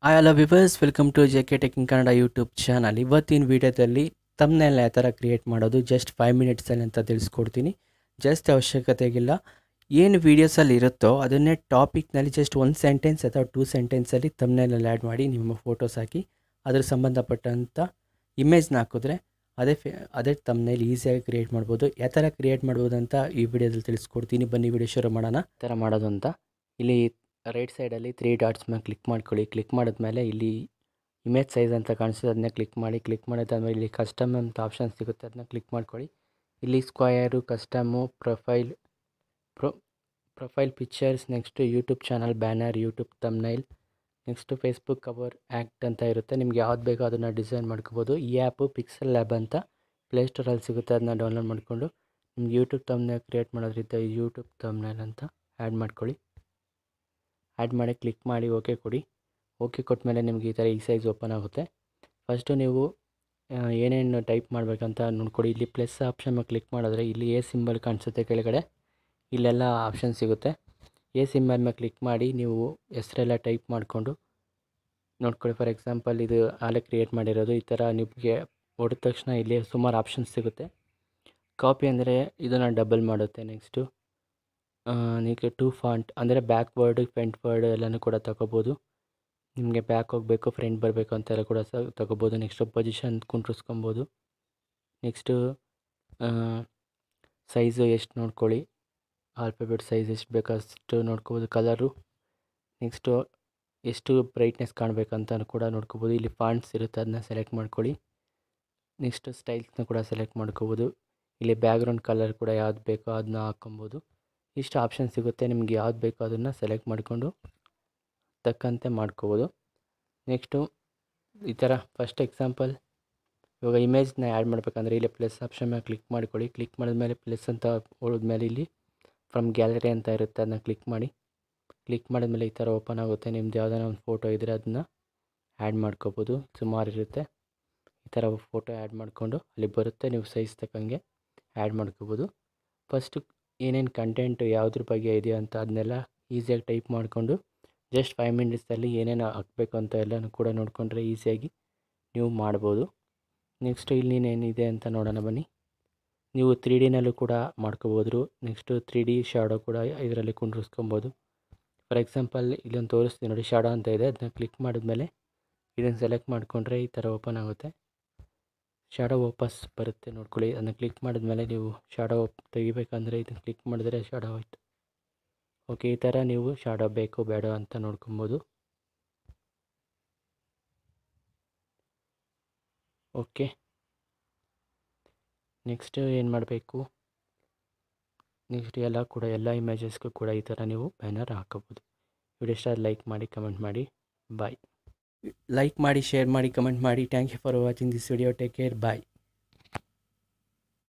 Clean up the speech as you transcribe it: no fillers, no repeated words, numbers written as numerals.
Hi hello viewers, welcome to J K tech in Kannada YouTube channel. ಇವತ್ತಿನ ವೀಡಿಯೋದಲ್ಲಿ ತಮ್ನೇಲ್ನ ಯಾವ ಥರ ಕ್ರಿಯೇಟ್ ಮಾಡೋದು ಜಸ್ಟ್ 5 ಮಿನಿಟ್ಸಲ್ಲಿ ಅಂತ ತಿಳಿಸ್ಕೊಡ್ತೀನಿ. ಜಸ್ಟ್ ಅವಶ್ಯಕತೆಗಿಲ್ಲ, ಏನು ವೀಡಿಯೋಸಲ್ಲಿ ಇರುತ್ತೋ ಅದನ್ನೇ ಟಾಪಿಕ್ನಲ್ಲಿ ಜಸ್ಟ್ 1 ಸೆಂಟೆನ್ಸ್ ಅಥವಾ 2 ಸೆಂಟೆನ್ಸಲ್ಲಿ ತಮ್ನೇಲಲ್ಲಿ ಆ್ಯಡ್ ಮಾಡಿ ನಿಮ್ಮ ಫೋಟೋಸ್ ಹಾಕಿ ಅದ್ರ ಸಂಬಂಧಪಟ್ಟಂಥ ಇಮೇಜ್ನ ಹಾಕಿದ್ರೆ ಅದೇ ತಮ್ನೇಲ್ ಈಸಿಯಾಗಿ ಕ್ರಿಯೇಟ್ ಮಾಡ್ಬೋದು. ಯಾವ ಥರ ಕ್ರಿಯೇಟ್ ಮಾಡ್ಬೋದು ಅಂತ ಈ ವಿಡಿಯೋದಲ್ಲಿ ತಿಳಿಸ್ಕೊಡ್ತೀನಿ. ಬನ್ನಿ ವಿಡಿಯೋ ಶುರು ಮಾಡೋಣ. ಈ ಥರ ಮಾಡೋದು ಅಂತ ಇಲ್ಲಿ ರೈಟ್ ಸೈಡಲ್ಲಿ 3 ಡಾಟ್ಸ್ ಮೇಲೆ ಕ್ಲಿಕ್ ಮಾಡ್ಕೊಳ್ಳಿ. ಕ್ಲಿಕ್ ಮಾಡಿದ್ಮೇಲೆ ಇಲ್ಲಿ ಇಮೇಜ್ ಸೈಜ್ ಅಂತ ಕಾಣಿಸ್ತದೆ, ಅದನ್ನ ಕ್ಲಿಕ್ ಮಾಡಿ. ಕ್ಲಿಕ್ ಮಾಡಿದಾದ್ಮೇಲೆ ಇಲ್ಲಿ ಕಸ್ಟಮ್ ಅಂತ ಆಪ್ಷನ್ ಸಿಗುತ್ತೆ, ಅದನ್ನ ಕ್ಲಿಕ್ ಮಾಡ್ಕೊಳ್ಳಿ. ಇಲ್ಲಿ square, custom, profile pictures, next YouTube channel banner, YouTube thumbnail, next Facebook cover act ಅಂತ ಇರುತ್ತೆ. ನಿಮ್ಗೆ ಯಾವ್ದು ಬೇಕೋ ಅದನ್ನು ಡಿಸೈನ್ ಮಾಡ್ಕೋಬೋದು. ಈ ಆ್ಯಪು ಪಿಕ್ಸೆಲ್ ಲ್ಯಾಬ್ ಅಂತ ಪ್ಲೇಸ್ಟೋರಲ್ಲಿ ಸಿಗುತ್ತೆ, ಅದನ್ನ ಡೌನ್ಲೋಡ್ ಮಾಡಿಕೊಂಡು ನಿಮ್ಗೆ ಯೂಟ್ಯೂಬ್ ತಮ್ನೈಲ್ ಕ್ರಿಯೇಟ್ ಮಾಡೋದ್ರಿಂದ ಯೂಟ್ಯೂಬ್ ತಮ್ನೈಲ್ ಅಂತ ಆ್ಯಡ್ ಮಾಡ್ಕೊಳ್ಳಿ. ಆ್ಯಡ್ ಮಾಡಿ ಕ್ಲಿಕ್ ಮಾಡಿ ಓಕೆ ಕೊಡಿ. ಓಕೆ ಕೊಟ್ಟಮೇಲೆ ನಿಮಗೆ ಈ ಥರ ಈ ಸೈಜ್ ಓಪನ್ ಆಗುತ್ತೆ. ಫಸ್ಟು ನೀವು ಏನೇನು ಟೈಪ್ ಮಾಡಬೇಕಂತ ನೋಡ್ಕೊಡಿ. ಇಲ್ಲಿ ಪ್ಲಸ್ ಆಪ್ಷನ್ ಮೇಲೆ ಕ್ಲಿಕ್ ಮಾಡಿದ್ರೆ ಇಲ್ಲಿ ಎ ಸಿಂಬಲ್ ಕಾಣಿಸುತ್ತೆ ಕೆಳಗಡೆ, ಇಲ್ಲೆಲ್ಲ ಆಪ್ಷನ್ ಸಿಗುತ್ತೆ. ಎ ಸಿಂಬಲ್ ಮೇಲೆ ಕ್ಲಿಕ್ ಮಾಡಿ ನೀವು ಹೆಸರೆಲ್ಲ ಟೈಪ್ ಮಾಡಿಕೊಂಡು ನೋಡ್ಕೊಳ್ಳಿ. ಫಾರ್ ಎಕ್ಸಾಂಪಲ್ ಇದು ಆಲೇ ಕ್ರಿಯೇಟ್ ಮಾಡಿರೋದು. ಈ ಥರ ನಿಮಗೆ ಹೊಡೆದ ತಕ್ಷಣ ಇಲ್ಲಿ ಸುಮಾರು ಆಪ್ಷನ್ಸ್ ಸಿಗುತ್ತೆ. ಕಾಪಿ ಅಂದರೆ ಇದನ್ನು ಡಬಲ್ ಮಾಡುತ್ತೆ. ನೆಕ್ಸ್ಟು ನಿಮಗೆ ಟು ಫಾಂಟ್ ಅಂದರೆ ಬ್ಯಾಕ್ ವರ್ಡ್, ಫ್ರಂಟ್ ವರ್ಡ್ ಎಲ್ಲನೂ ಕೂಡ ತಗೋಬೋದು. ನಿಮಗೆ ಬ್ಯಾಕ್ ಹೋಗಬೇಕು, ಫ್ರಂಟ್ ಬರಬೇಕು ಅಂತೆಲ್ಲ ಕೂಡ ತಗೋಬೋದು. ನೆಕ್ಸ್ಟು ಪೊಸಿಷನ್ ಕುಂಡ್ರಿಸ್ಕೊಬೋದು. ನೆಕ್ಸ್ಟು ಸೈಜು ಎಷ್ಟು ನೋಡ್ಕೊಳ್ಳಿ, ಆಲ್ಫಾಬೆಟ್ ಸೈಜ್ ಎಷ್ಟು ಬೇಕು ಅಷ್ಟು ನೋಡ್ಕೋಬೋದು. ಕಲರು, ನೆಕ್ಸ್ಟು ಎಷ್ಟು ಬ್ರೈಟ್ನೆಸ್ ಕಾಣಬೇಕಂತ ಕೂಡ ನೋಡ್ಕೋಬೋದು. ಇಲ್ಲಿ ಫಾಂಟ್ಸ್ ಇರುತ್ತೆ, ಅದನ್ನ ಸೆಲೆಕ್ಟ್ ಮಾಡ್ಕೊಳ್ಳಿ. ನೆಕ್ಸ್ಟು ಸ್ಟೈಲ್ಸ್ನ ಕೂಡ ಸೆಲೆಕ್ಟ್ ಮಾಡ್ಕೋಬೋದು. ಇಲ್ಲಿ ಬ್ಯಾಕ್ಗ್ರೌಂಡ್ ಕಲರ್ ಕೂಡ ಯಾವ್ದು ಬೇಕೋ ಅದನ್ನ ಹಾಕ್ಕೊಬೋದು. ಇಷ್ಟು ಆಪ್ಷನ್ ಸಿಗುತ್ತೆ, ನಿಮ್ಗೆ ಯಾವ್ದು ಬೇಕೋ ಅದನ್ನು ಸೆಲೆಕ್ಟ್ ಮಾಡಿಕೊಂಡು ತಕ್ಕಂತೆ ಮಾಡ್ಕೋಬೋದು. ನೆಕ್ಸ್ಟು ಈ ಥರ ಫಸ್ಟ್ ಎಕ್ಸಾಂಪಲ್ ಇವಾಗ ಇಮೇಜ್ನ ಆ್ಯಡ್ ಮಾಡಬೇಕಂದ್ರೆ ಇಲ್ಲಿ ಪ್ಲಸ್ ಆಪ್ಷನ್ ಮೇಲೆ ಕ್ಲಿಕ್ ಮಾಡ್ಕೊಳ್ಳಿ. ಕ್ಲಿಕ್ ಮಾಡಿದ್ಮೇಲೆ ಪ್ಲಸ್ ಅಂತ ಹೋದ್ಮೇಲೆ ಇಲ್ಲಿ ಫ್ರಮ್ ಗ್ಯಾಲರಿ ಅಂತ ಇರುತ್ತೆ, ಅದನ್ನ ಕ್ಲಿಕ್ ಮಾಡಿ. ಕ್ಲಿಕ್ ಮಾಡಿದ್ಮೇಲೆ ಈ ಥರ ಓಪನ್ ಆಗುತ್ತೆ. ನಿಮ್ದು ಯಾವುದಾರ ಒಂದು ಫೋಟೋ ಇದ್ದರೆ ಅದನ್ನ ಆ್ಯಡ್ ಮಾಡ್ಕೋಬೋದು. ಸುಮಾರು ಇರುತ್ತೆ. ಈ ಥರ ಫೋಟೋ ಆ್ಯಡ್ ಮಾಡಿಕೊಂಡು ಅಲ್ಲಿ ಬರುತ್ತೆ, ನೀವು ಸೈಜ್ ತಕ್ಕಂಗೆ ಆ್ಯಡ್ ಮಾಡ್ಕೋಬೋದು. ಫಸ್ಟು ಏನೇನು ಕಂಟೆಂಟು ಯಾವುದ್ರ ಬಗ್ಗೆ ಇದೆಯೋ ಅಂತ ಅದನ್ನೆಲ್ಲ ಈಸಿಯಾಗಿ ಟೈಪ್ ಮಾಡಿಕೊಂಡು ಜಸ್ಟ್ 5 ಮಿನಿಟ್ಸಲ್ಲಿ ಏನೇನು ಹಾಕಬೇಕು ಅಂತ ಎಲ್ಲನೂ ಕೂಡ ನೋಡಿಕೊಂಡ್ರೆ ಈಸಿಯಾಗಿ ನೀವು ಮಾಡ್ಬೋದು. ನೆಕ್ಸ್ಟು ಇಲ್ಲಿ ಏನಿದೆ ಅಂತ ನೋಡೋಣ ಬನ್ನಿ. ನೀವು 3Dನಲ್ಲೂ ಕೂಡ ಮಾಡ್ಕೋಬೋದು. ನೆಕ್ಸ್ಟು 3D ಶಾಡೋ ಕೂಡ ಇದರಲ್ಲಿ ಕುಂಡ್ರಿಸ್ಕೊಬೋದು. ಫಾರ್ ಎಕ್ಸಾಂಪಲ್ ಇಲ್ಲೊಂದು ತೋರಿಸ್ತೀನಿ ನೋಡಿ, ಶಾಡೋ ಅಂತ ಇದೆ, ಅದನ್ನ ಕ್ಲಿಕ್ ಮಾಡಿದ್ಮೇಲೆ ಇದನ್ನು ಸೆಲೆಕ್ಟ್ ಮಾಡಿಕೊಂಡ್ರೆ ಈ ಥರ ಓಪನ್ ಆಗುತ್ತೆ. ಶಾಡೋ ವಾಪಸ್ ಬರುತ್ತೆ ನೋಡ್ಕೊಳ್ಳಿ. ಅದನ್ನು ಕ್ಲಿಕ್ ಮಾಡಿದ್ಮೇಲೆ ನೀವು ಶಾಡೋ ತೆಗಿಬೇಕಂದ್ರೆ ಇದನ್ನು ಕ್ಲಿಕ್ ಮಾಡಿದ್ರೆ ಶಾಡೋ ಆಯಿತು. ಓಕೆ, ಈ ಥರ ನೀವು ಶಾಡೋ ಬೇಕು ಬೇಡ ಅಂತ ನೋಡ್ಕೊಬೋದು. ಓಕೆ, ನೆಕ್ಸ್ಟ್ ಏನು ಮಾಡಬೇಕು, ನೆಕ್ಸ್ಟ್ ಎಲ್ಲ ಇಮೇಜಸ್ಗೂ ಕೂಡ ಈ ಥರ ನೀವು ಬ್ಯಾನರ್ ಹಾಕೋಬೋದು. ವಿಡಿಯೋ ಇಷ್ಟ ಲೈಕ್ ಮಾಡಿ, ಕಮೆಂಟ್ ಮಾಡಿ. ಬಾಯ್. ಲೈಕ್ ಮಾಡಿ, ಶೇರ್ ಮಾಡಿ, ಕಮೆಂಟ್ ಮಾಡಿ. Thank you for watching this video. Take care. Bye.